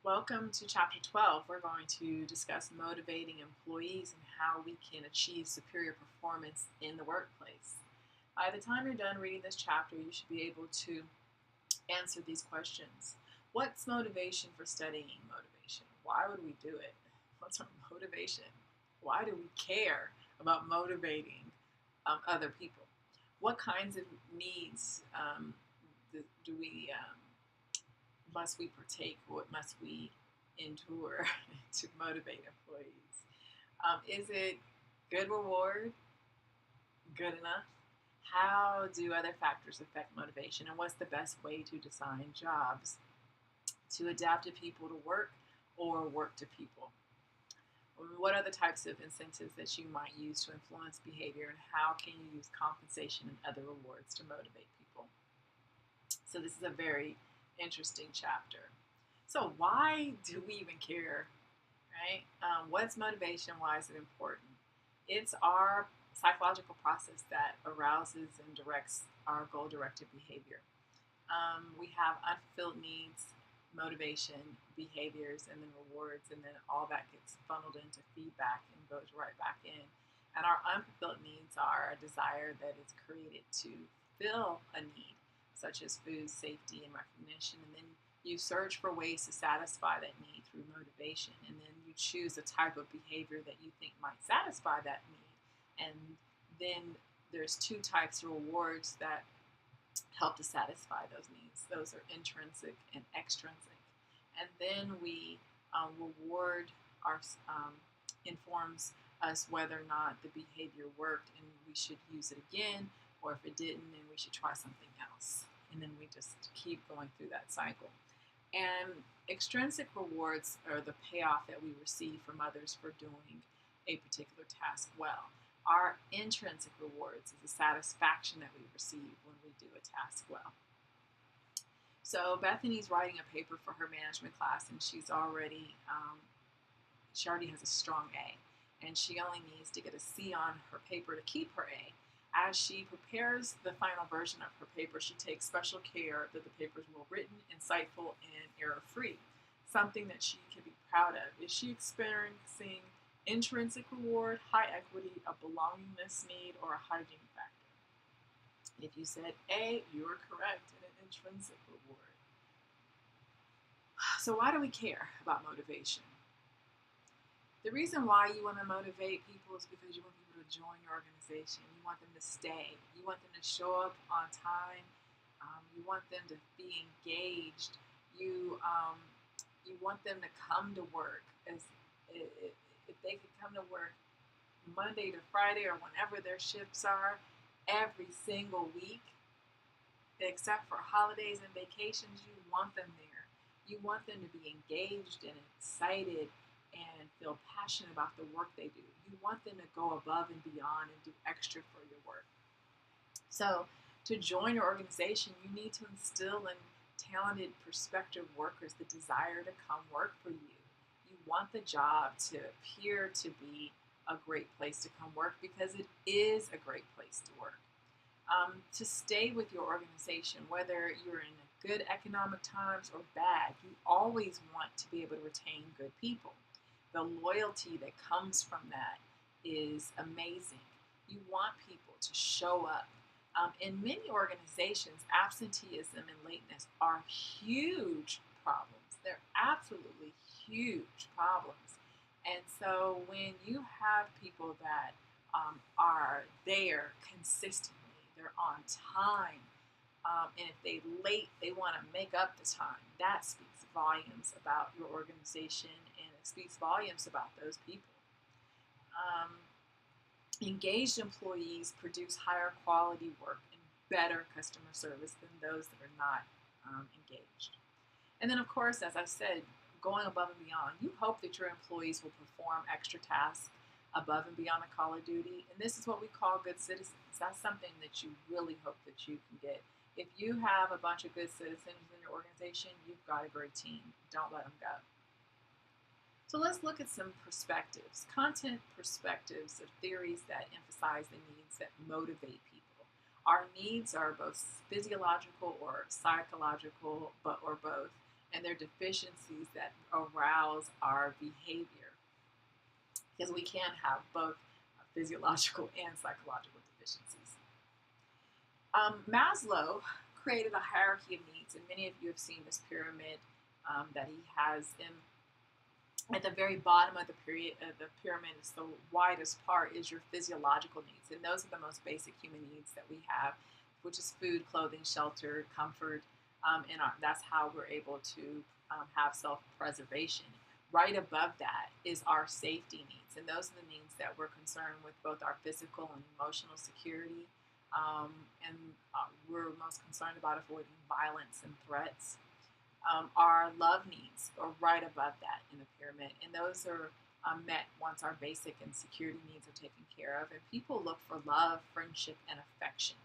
Welcome to Chapter 12. We're going to discuss motivating employees and how we can achieve superior performance in the workplace. By the time you're done reading this chapter, you should be able to answer these questions. What's motivation for studying motivation? Why would we do it? What's our motivation? Why do we care about motivating other people? What kinds of needs do we must we partake? What must we endure to motivate employees? Is it good reward? Good enough? How do other factors affect motivation? And what's the best way to design jobs to adapt to people to work or work to people? What are the types of incentives that you might use to influence behavior, and how can you use compensation and other rewards to motivate people? So this is a very interesting chapter. So why do we even care, right? What's motivation? Why is it important? It's our psychological process that arouses and directs our goal-directed behavior. We have unfulfilled needs, motivation, behaviors, and then rewards, and then all that gets funneled into feedback and goes right back in. And our unfulfilled needs are a desire that is created to fill a need, such as food, safety, and recognition. And then you search for ways to satisfy that need through motivation. And then you choose a type of behavior that you think might satisfy that need. And then there's two types of rewards that help to satisfy those needs. Those are intrinsic and extrinsic. And then we reward our informs us whether or not the behavior worked and we should use it again, or if it didn't, then we should try something else. And then we just keep going through that cycle. And extrinsic rewards are the payoff that we receive from others for doing a particular task well. Our intrinsic rewards is the satisfaction that we receive when we do a task well. So Bethany's writing a paper for her management class, and she already has a strong A, and she only needs to get a C on her paper to keep her A. As she prepares the final version of her paper, she takes special care that the paper is well written, insightful, and error-free, something that she can be proud of. Is she experiencing intrinsic reward, high equity, a belongingness need, or a hygiene factor? If you said A, you're correct in an intrinsic reward. So why do we care about motivation? The reason why you want to motivate people is because you want people to join your organization. You want them to stay. You want them to show up on time. You want them to be engaged. You want them to come to work. If they could come to work Monday to Friday or whenever their shifts are, every single week, except for holidays and vacations, you want them there. You want them to be engaged and excited and feel passionate about the work they do. You want them to go above and beyond and do extra for your work. So to join your organization, you need to instill in talented prospective workers the desire to come work for you. You want the job to appear to be a great place to come work because it is a great place to work. To stay with your organization, whether you're in good economic times or bad, you always want to be able to retain good people. The loyalty that comes from that is amazing. You want people to show up. In many organizations, absenteeism and lateness are huge problems. They're absolutely huge problems. And so when you have people that are there consistently, they're on time, and if they late, they want to make up the time. That speaks volumes about your organization, and it speaks volumes about those people. Engaged employees produce higher quality work and better customer service than those that are not engaged. And then, of course, as I said, going above and beyond. You hope that your employees will perform extra tasks above and beyond the call of duty. And this is what we call good citizens. That's something that you really hope that you can get. If you have a bunch of good citizens in your organization, you've got a great team. Don't let them go. So let's look at some perspectives. Content perspectives are theories that emphasize the needs that motivate people. Our needs are both physiological or psychological, or both. and they're deficiencies that arouse our behavior, because we can't have both physiological and psychological deficiencies. Maslow created a hierarchy of needs, and many of you have seen this pyramid that he has in. At the very bottom of the pyramid, is the widest part, is your physiological needs, and those are the most basic human needs that we have, which is food, clothing, shelter, comfort, and that's how we're able to have self-preservation. Right above that is our safety needs, and those are the needs that we're concerned with, both our physical and emotional security, and we're most concerned about avoiding violence and threats. Our love needs are right above that in the pyramid, and those are met once our basic and security needs are taken care of, and people look for love, friendship, and affection.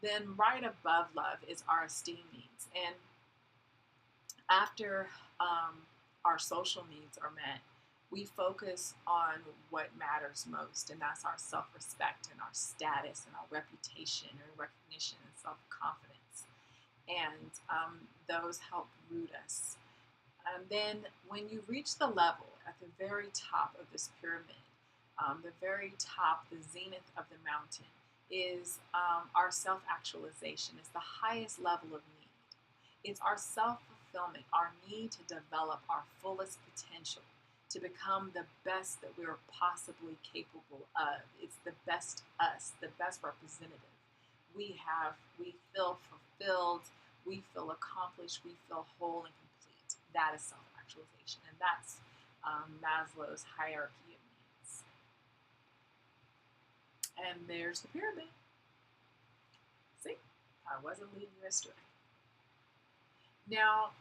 Then right above love is our esteem needs, and after our social needs are met, we focus on what matters most, and that's our self-respect and our status and our reputation and recognition and self-confidence. And those help root us. And then when you reach the level at the very top of this pyramid, the very top, the zenith of the mountain, is our self-actualization. It's the highest level of need. It's our self-fulfillment, our need to develop our fullest potential, to become the best that we're possibly capable of. It's the best us, the best representative. We feel fulfilled, we feel accomplished, we feel whole and complete. That is self-actualization, and that's Maslow's hierarchy of needs. And there's the pyramid. See, I wasn't leading you astray. Now,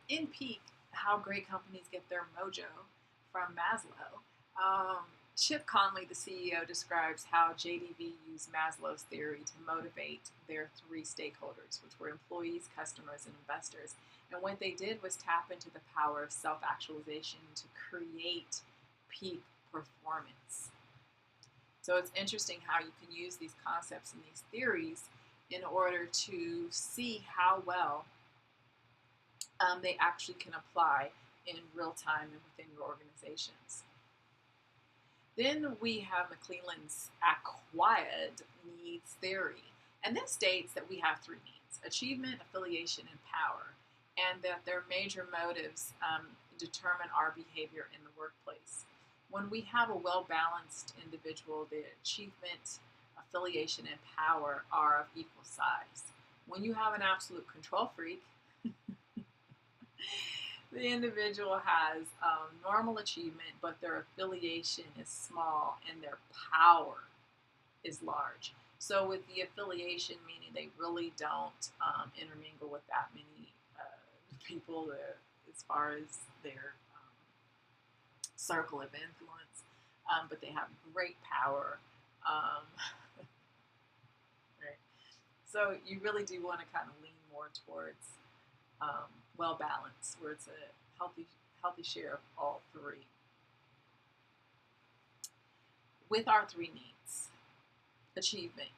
in Peak, How Great Companies Get Their Mojo from Maslow, Chip Conley, the CEO, describes how JDV used Maslow's theory to motivate their three stakeholders, which were employees, customers, and investors. And what they did was tap into the power of self-actualization to create peak performance. So it's interesting how you can use these concepts and these theories in order to see how well they actually can apply in real time and within your organizations. Then we have McClelland's acquired needs theory, and this states that we have three needs: achievement, affiliation, and power, and that their major motives determine our behavior in the workplace. When we have a well-balanced individual, the achievement, affiliation, and power are of equal size. When you have an absolute control freak, the individual has normal achievement, but their affiliation is small and their power is large. So with the affiliation, meaning they really don't intermingle with that many people as far as their circle of influence, but they have great power. Right. So you really do want to kind of lean more towards well-balanced, where it's a healthy share of all three. With our three needs: achievement,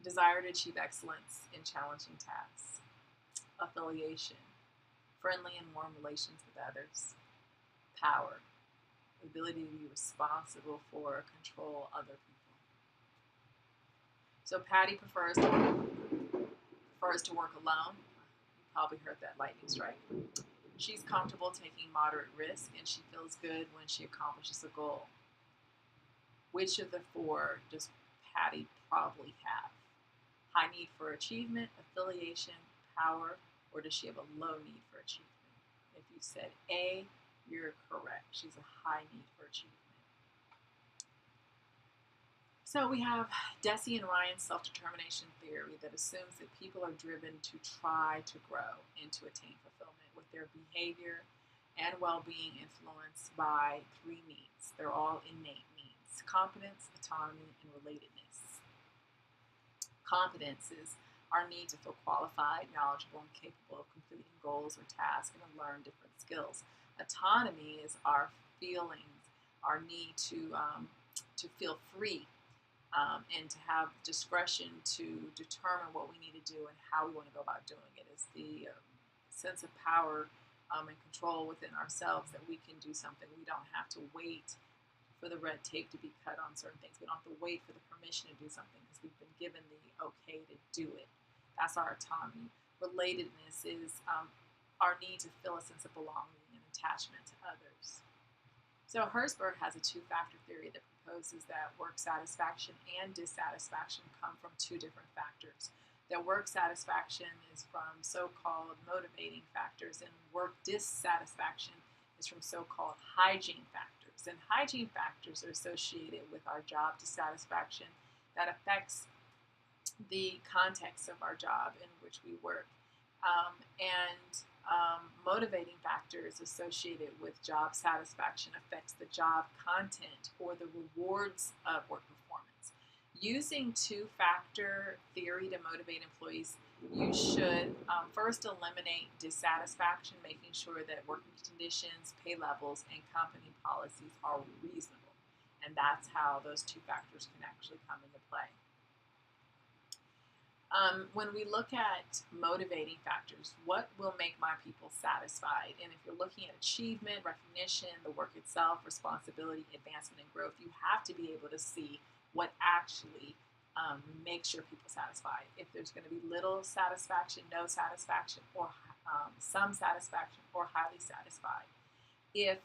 desire to achieve excellence in challenging tasks; affiliation, friendly and warm relations with others; power, the ability to be responsible for or control other people. So Patty prefers to work alone. Probably heard that lightning strike. She's comfortable taking moderate risk, and she feels good when she accomplishes a goal. Which of the four does Patty probably have? High need for achievement, affiliation, power, or does she have a low need for achievement? If you said A, you're correct. She's a high need for achievement. So we have Deci and Ryan's self-determination theory that assumes that people are driven to try to grow and to attain fulfillment, with their behavior and well-being influenced by three needs. They're all innate needs: competence, autonomy, and relatedness. Competence is our need to feel qualified, knowledgeable, and capable of completing goals or tasks and to learn different skills. Autonomy is our feelings, our need to feel free and to have discretion to determine what we need to do and how we want to go about doing it. Is the sense of power and control within ourselves that we can do something. We don't have to wait for the red tape to be cut on certain things. We don't have to wait for the permission to do something because we've been given the okay to do it. That's our autonomy. Relatedness is our need to feel a sense of belonging and attachment to others. So Herzberg has a two-factor theory that proposes that work satisfaction and dissatisfaction come from two different factors. That work satisfaction is from so-called motivating factors, and work dissatisfaction is from so-called hygiene factors. And hygiene factors are associated with our job dissatisfaction that affects the context of our job in which we work. Motivating factors associated with job satisfaction affects the job content or the rewards of work performance. Using two-factor theory to motivate employees, you should first eliminate dissatisfaction, making sure that working conditions, pay levels, and company policies are reasonable. And that's how those two factors can actually come into play. When we look at motivating factors, what will make my people satisfied? And if you're looking at achievement, recognition, the work itself, responsibility, advancement, and growth, you have to be able to see what actually makes your people satisfied. If there's going to be little satisfaction, no satisfaction, or some satisfaction, or highly satisfied. If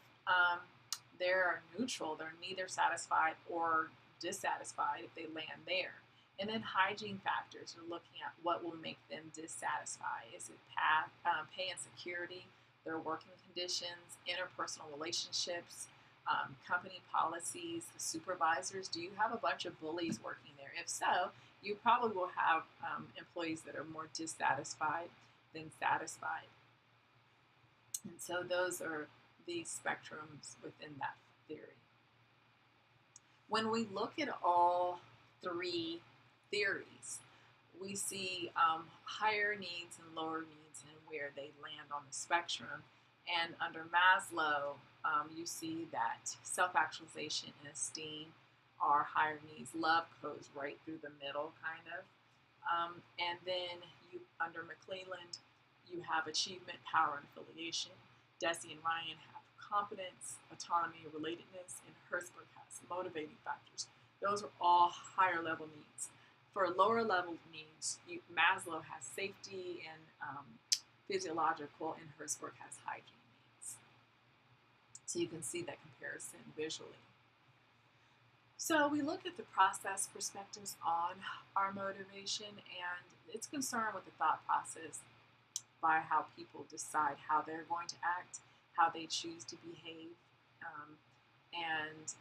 they're neutral, they're neither satisfied or dissatisfied if they land there. And then hygiene factors are looking at what will make them dissatisfied. Is it pay and security, their working conditions, interpersonal relationships, company policies, the supervisors? Do you have a bunch of bullies working there? If so, you probably will have employees that are more dissatisfied than satisfied. And so those are the spectrums within that theory. When we look at all three theories, we see higher needs and lower needs and where they land on the spectrum. And under Maslow, you see that self-actualization and esteem are higher needs. Love goes right through the middle, kind of. And then under McClelland, you have achievement, power, and affiliation. Deci and Ryan have competence, autonomy, relatedness, and Herzberg has motivating factors. Those are all higher level needs. For lower level needs, Maslow has safety and physiological, and Herzberg has hygiene needs. So you can see that comparison visually. So we look at the process perspectives on our motivation, and it's concerned with the thought process by how people decide how they're going to act, how they choose to behave, and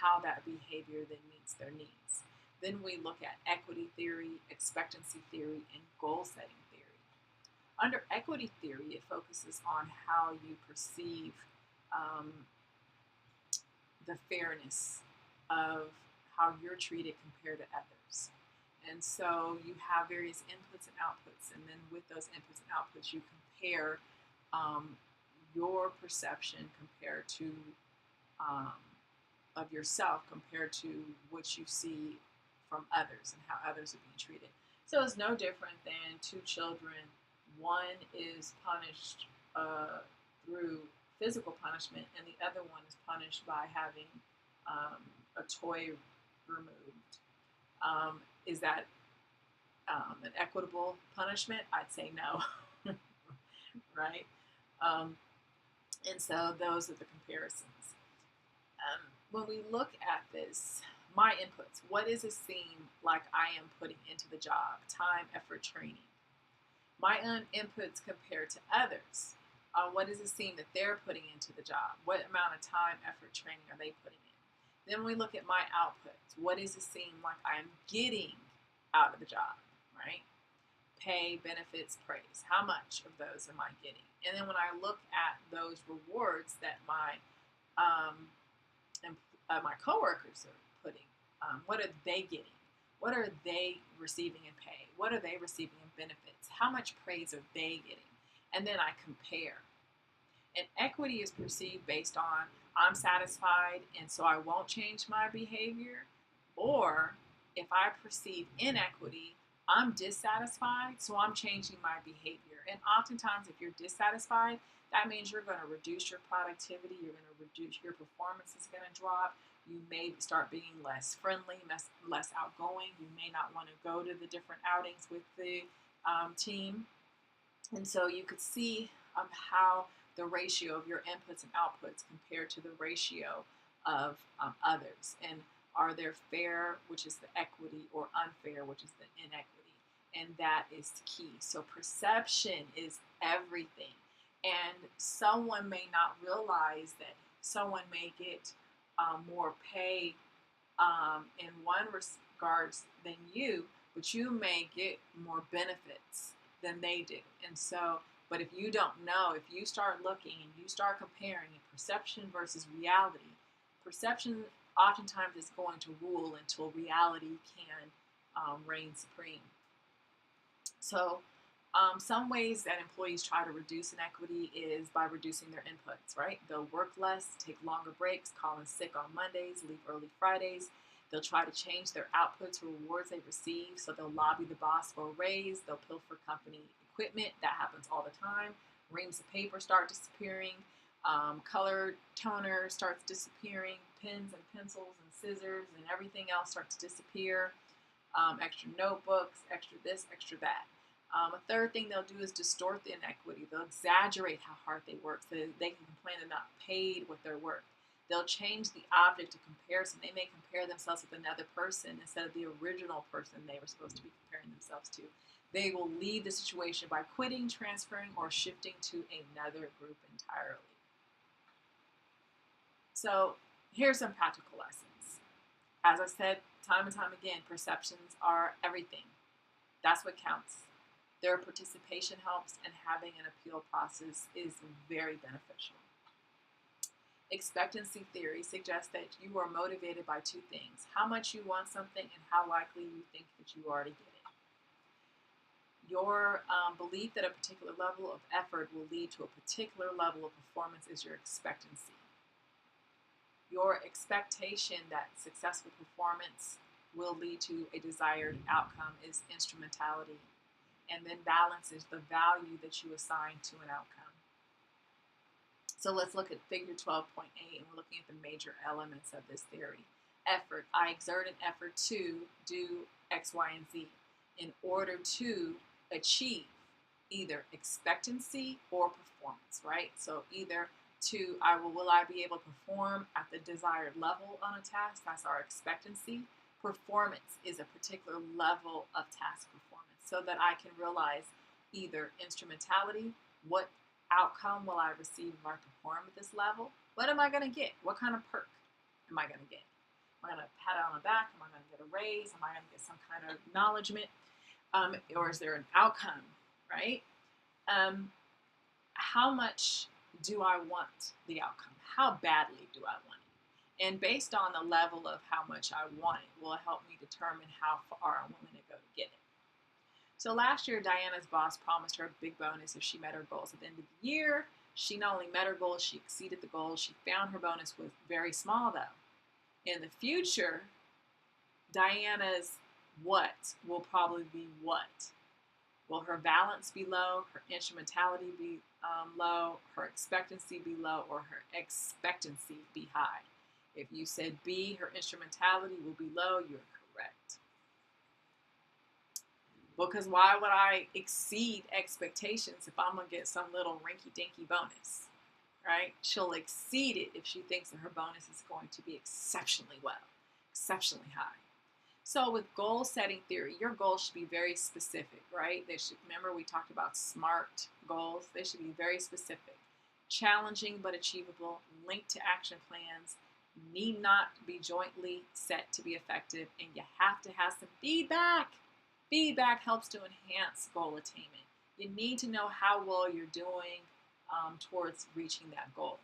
how that behavior then meets their needs. Then we look at equity theory, expectancy theory, and goal-setting theory. Under equity theory, it focuses on how you perceive the fairness of how you're treated compared to others. And so you have various inputs and outputs, and then with those inputs and outputs, you compare your perception compared to of yourself compared to what you see from others and how others are being treated. So it's no different than two children. One is punished through physical punishment, and the other one is punished by having a toy removed. Is that an equitable punishment? I'd say no, right? And so those are the comparisons. When we look at this, my inputs, what does it seem like I am putting into the job? Time, effort, training. My inputs compared to others. What does it seem that they're putting into the job? What amount of time, effort, training are they putting in? Then we look at my outputs. What does it seem like I'm getting out of the job, right? Pay, benefits, praise. How much of those am I getting? And then when I look at those rewards that my coworkers are putting, what are they getting? What are they receiving in pay? What are they receiving in benefits? How much praise are they getting? And then I compare. And equity is perceived based on I'm satisfied, and so I won't change my behavior, Or if I perceive inequity, I'm dissatisfied, so I'm changing my behavior. And oftentimes, if you're dissatisfied, that means you're going to reduce your productivity, you're going to reduce your performance is going to drop. You may start being less friendly, less outgoing. You may not want to go to the different outings with the team. And so you could see how the ratio of your inputs and outputs compared to the ratio of others. And are there fair, which is the equity, or unfair, which is the inequity? And that is key. So perception is everything. And someone may not realize that someone may get more pay in one regards than you, but you may get more benefits than they do. And so, but if you don't know, if you start looking and you start comparing perception versus reality, perception oftentimes is going to rule until reality can reign supreme. So some ways that employees try to reduce inequity is by reducing their inputs, right? They'll work less, take longer breaks, call in sick on Mondays, leave early Fridays. They'll try to change their output to rewards they receive, so they'll lobby the boss for a raise. They'll pilfer company equipment. That happens all the time. Reams of paper start disappearing. Color toner starts disappearing. Pens and pencils and scissors and everything else starts to disappear. Extra notebooks, extra this, extra that. A third thing they'll do is distort the inequity. They'll exaggerate how hard they work so they can complain they're not paid what they're worth. They'll change the object of comparison. They may compare themselves with another person instead of the original person they were supposed to be comparing themselves to. They will leave the situation by quitting, transferring, or shifting to another group entirely. So here's some practical lessons. As I said time and time again, perceptions are everything. That's what counts. Their participation helps, and having an appeal process is very beneficial. Expectancy theory suggests that you are motivated by two things: how much you want something and how likely you think that you already get it. Your belief that a particular level of effort will lead to a particular level of performance is your expectancy. Your expectation that successful performance will lead to a desired outcome is instrumentality. And then balance is the value that you assign to an outcome. So let's look at figure 12.8, and we're looking at the major elements of this theory. Effort. I exert an effort to do X, Y, and Z in order to achieve either expectancy or performance, right? So either will I be able to perform at the desired level on a task? That's our expectancy. Performance is a particular level of task performance, so that I can realize either instrumentality, what outcome will I receive if I perform at this level? What am I going to get? What kind of perk am I going to get? Am I going to pat it on the back? Am I going to get a raise? Am I going to get some kind of acknowledgement? Or is there an outcome, right? How much do I want the outcome? How badly do I want it? And based on the level of how much I want it will help me determine how far I'm willing to go to get it. So last year, Diana's boss promised her a big bonus if she met her goals. At the end of the year, she not only met her goals, she exceeded the goals. She found her bonus was very small, though. In the future, Diana's what will probably be what? Will her balance be low, her instrumentality be low, her expectancy be low, or her expectancy be high? If you said B, her instrumentality will be low, you're correct. Because why would I exceed expectations if I'm going to get some little rinky-dinky bonus, right? She'll exceed it if she thinks that her bonus is going to be exceptionally well, exceptionally high. So with goal setting theory, your goals should be very specific, right? Remember we talked about SMART goals. They should be very specific, challenging but achievable, linked to action plans, need not be jointly set to be effective, and you have to have some feedback. Feedback helps to enhance goal attainment. You need to know how well you're doing towards reaching that goal.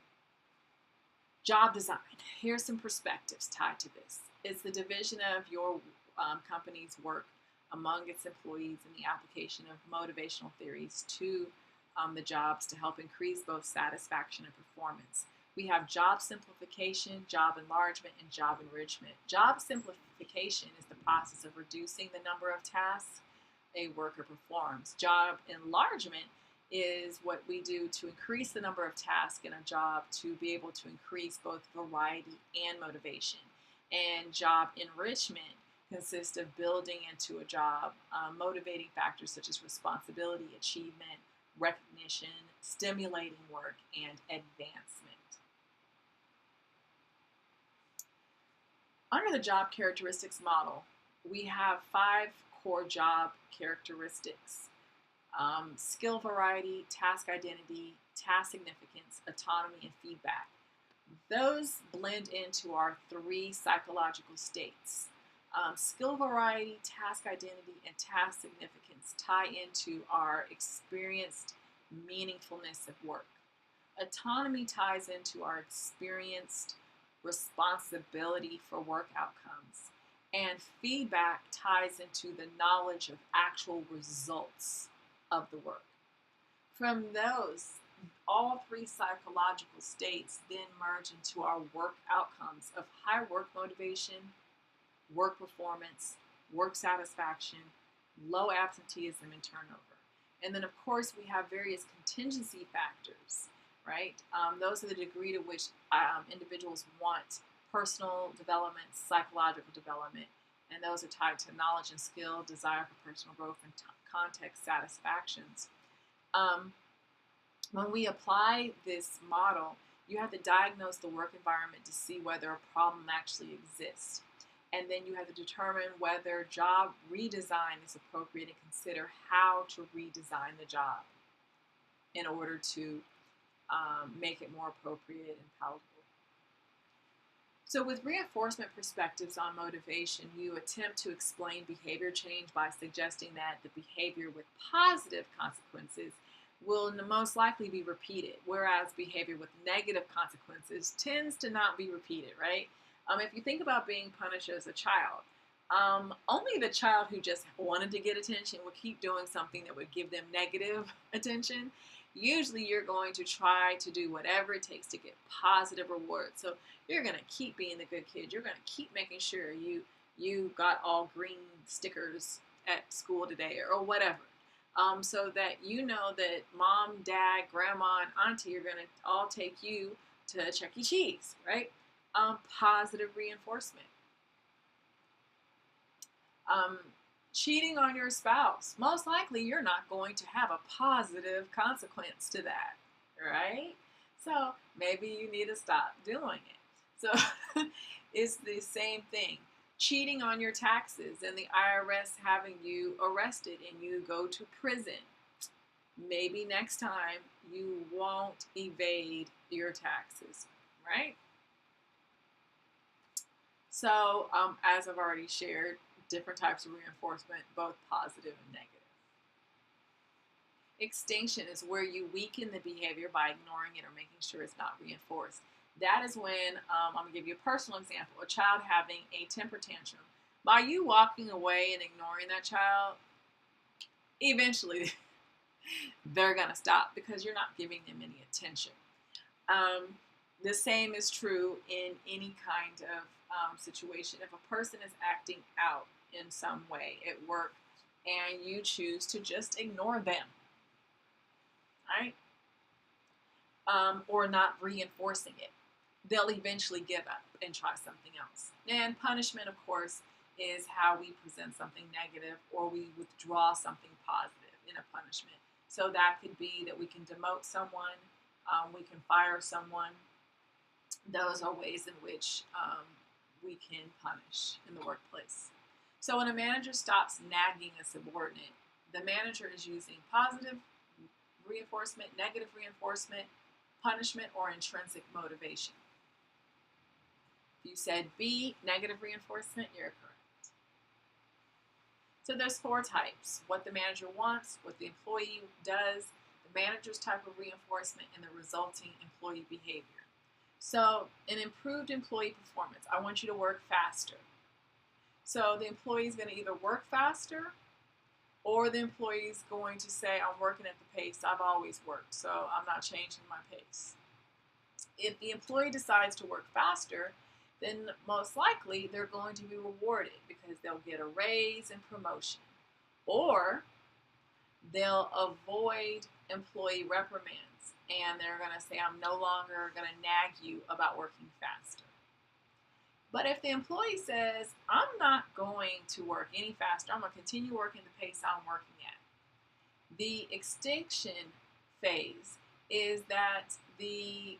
Job design. Here's some perspectives tied to this. It's the division of your company's work among its employees and the application of motivational theories to the jobs to help increase both satisfaction and performance. We have job simplification, job enlargement, and job enrichment. Job simplification is the process of reducing the number of tasks a worker performs. Job enlargement is what we do to increase the number of tasks in a job to be able to increase both variety and motivation. And job enrichment consists of building into a job motivating factors such as responsibility, achievement, recognition, stimulating work, and advancement. Under the job characteristics model, we have 5 core job characteristics: skill variety, task identity, task significance, autonomy, and feedback. Those blend into our 3 psychological states. Skill variety, task identity, and task significance tie into our experienced meaningfulness of work. Autonomy ties into our experienced responsibility for work outcomes. And feedback ties into the knowledge of actual results of the work. From those, all 3 psychological states then merge into our work outcomes of high work motivation, work performance, work satisfaction, low absenteeism, and turnover. And then, of course, we have various contingency factors, right? Those are the degree to which individuals want personal development, psychological development, and those are tied to knowledge and skill, desire for personal growth, and context satisfactions. When we apply this model, you have to diagnose the work environment to see whether a problem actually exists. And then you have to determine whether job redesign is appropriate and consider how to redesign the job in order to make it more appropriate and palatable. So with reinforcement perspectives on motivation, you attempt to explain behavior change by suggesting that the behavior with positive consequences will most likely be repeated, whereas behavior with negative consequences tends to not be repeated, right? If you think about being punished as a child, only the child who just wanted to get attention would keep doing something that would give them negative attention. Usually you're going to try to do whatever it takes to get positive rewards. So you're going to keep being the good kid. You're going to keep making sure you got all green stickers at school today or whatever. So that you know that mom, dad, grandma, and auntie are going to all take you to Chuck E. Cheese, right? Positive reinforcement. Cheating on your spouse. Most likely you're not going to have a positive consequence to that, right? So maybe you need to stop doing it. So it's the same thing. Cheating on your taxes and the IRS having you arrested and you go to prison. Maybe next time you won't evade your taxes, right? So as I've already shared, different types of reinforcement, both positive and negative. Extinction is where you weaken the behavior by ignoring it or making sure it's not reinforced. That is when, I'm going to give you a personal example, a child having a temper tantrum. By you walking away and ignoring that child, eventually they're going to stop because you're not giving them any attention. The same is true in any kind of situation. If a person is acting out in some way at work and you choose to just ignore them, right? Or not reinforcing it, they'll eventually give up and try something else. And punishment, of course, is how we present something negative or we withdraw something positive in a punishment. So that could be that we can demote someone, we can fire someone. Those are ways in which we can punish in the workplace. So when a manager stops nagging a subordinate, the manager is using positive reinforcement, negative reinforcement, punishment, or intrinsic motivation. If you said B, negative reinforcement, you're correct. So there's 4 types: what the manager wants, what the employee does, the manager's type of reinforcement, and the resulting employee behavior. So an improved employee performance, I want you to work faster. So the employee is going to either work faster or the employee is going to say, I'm working at the pace I've always worked, so I'm not changing my pace. if the employee decides to work faster, then most likely they're going to be rewarded because they'll get a raise and promotion. Or they'll avoid employee reprimands and they're going to say, I'm no longer going to nag you about working faster. But if the employee says, I'm not going to work any faster, I'm going to continue working the pace I'm working at, the extinction phase is that the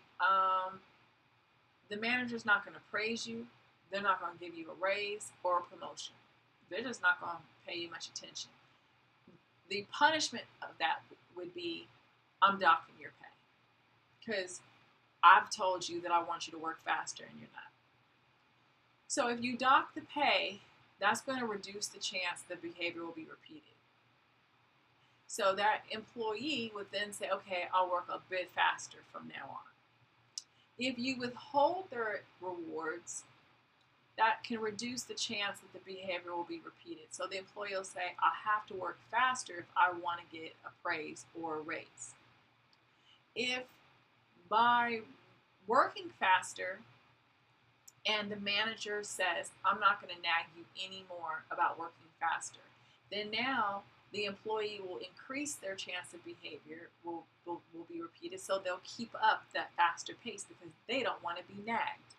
manager's not going to praise you. They're not going to give you a raise or a promotion. They're just not going to pay you much attention. The punishment of that would be, I'm docking your pay because I've told you that I want you to work faster and you're not. So if you dock the pay, that's going to reduce the chance the behavior will be repeated. So that employee would then say, okay, I'll work a bit faster from now on. If you withhold their rewards, that can reduce the chance that the behavior will be repeated. So the employee will say, I have to work faster if I want to get a praise or a raise. If by working faster and the manager says, I'm not going to nag you anymore about working faster, then now the employee will increase their chance of behavior will be repeated, so they'll keep up that faster pace because they don't want to be nagged.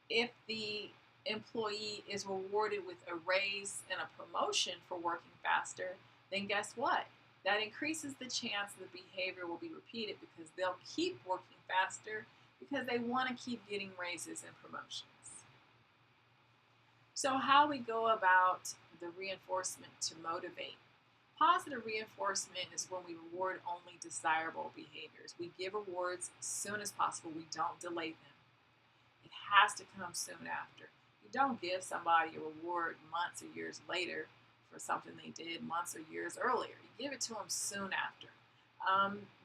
If the employee is rewarded with a raise and a promotion for working faster, then guess what? That increases the chance the behavior will be repeated because they'll keep working faster because they want to keep getting raises and promotions. So how we go about the reinforcement to motivate. Positive reinforcement is when we reward only desirable behaviors. We give rewards as soon as possible. We don't delay them. It has to come soon after. You don't give somebody a reward months or years later for something they did months or years earlier. You give it to them soon after.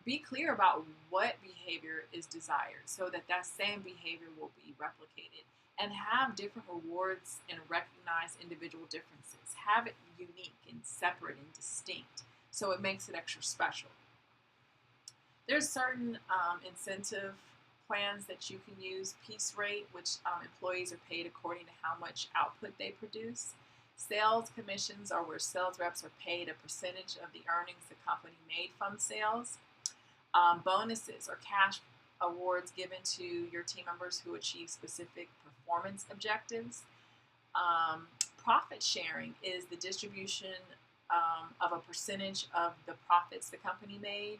Be clear about what behavior is desired so that that same behavior will be replicated. And have different rewards and recognize individual differences. Have it unique and separate and distinct so it makes it extra special. There's certain incentive plans that you can use. Piece rate, which employees are paid according to how much output they produce. Sales commissions are where sales reps are paid a percentage of the earnings the company made from sales. Bonuses or cash awards given to your team members who achieve specific performance objectives. Profit sharing is the distribution of a percentage of the profits the company made.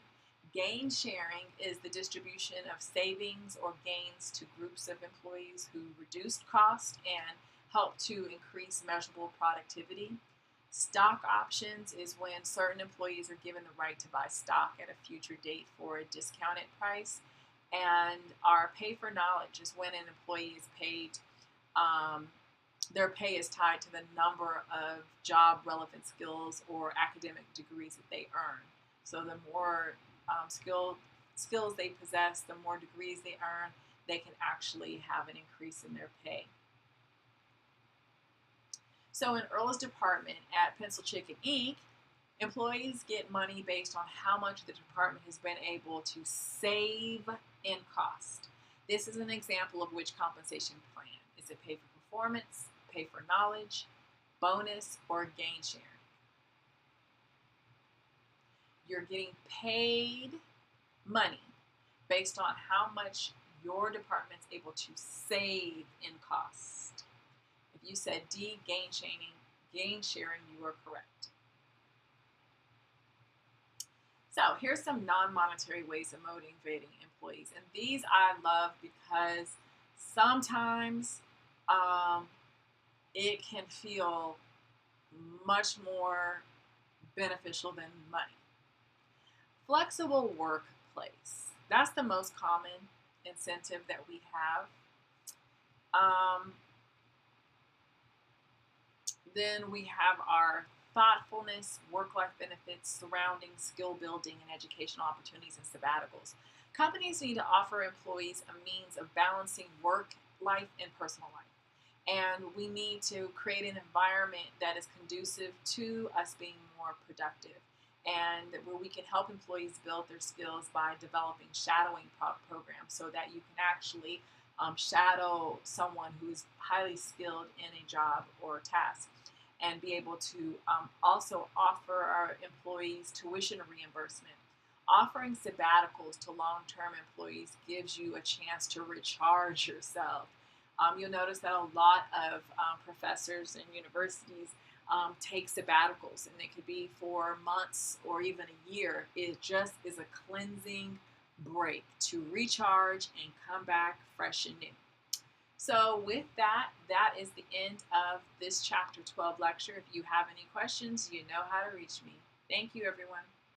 Gain sharing is the distribution of savings or gains to groups of employees who reduced cost and help to increase measurable productivity. Stock options is when certain employees are given the right to buy stock at a future date for a discounted price. And our pay for knowledge is when an employee is paid, their pay is tied to the number of job relevant skills or academic degrees that they earn. So the more skills they possess, the more degrees they earn, they can actually have an increase in their pay. So in Earl's department at Pencil Chicken Inc., employees get money based on how much the department has been able to save in cost. This is an example of which compensation plan. Is it pay for performance, pay for knowledge, bonus, or gain sharing? You're getting paid money based on how much your department's able to save in cost. If you said D, gain sharing, you are correct. So here's some non-monetary ways of motivating employees. And these I love because sometimes it can feel much more beneficial than money. Flexible workplace. That's the most common incentive that we have. Then we have our thoughtfulness, work-life benefits surrounding skill building and educational opportunities and sabbaticals. Companies need to offer employees a means of balancing work life and personal life. And we need to create an environment that is conducive to us being more productive. and where we can help employees build their skills by developing shadowing programs so that you can actually shadow someone who is highly skilled in a job or task, and be able to also offer our employees tuition reimbursement. Offering sabbaticals to long-term employees gives you a chance to recharge yourself. You'll notice that a lot of professors and universities take sabbaticals, and it could be for months or even a year. It just is a cleansing break to recharge and come back fresh and new. So with that, that is the end of this chapter 12 lecture. If you have any questions, you know how to reach me. Thank you, everyone.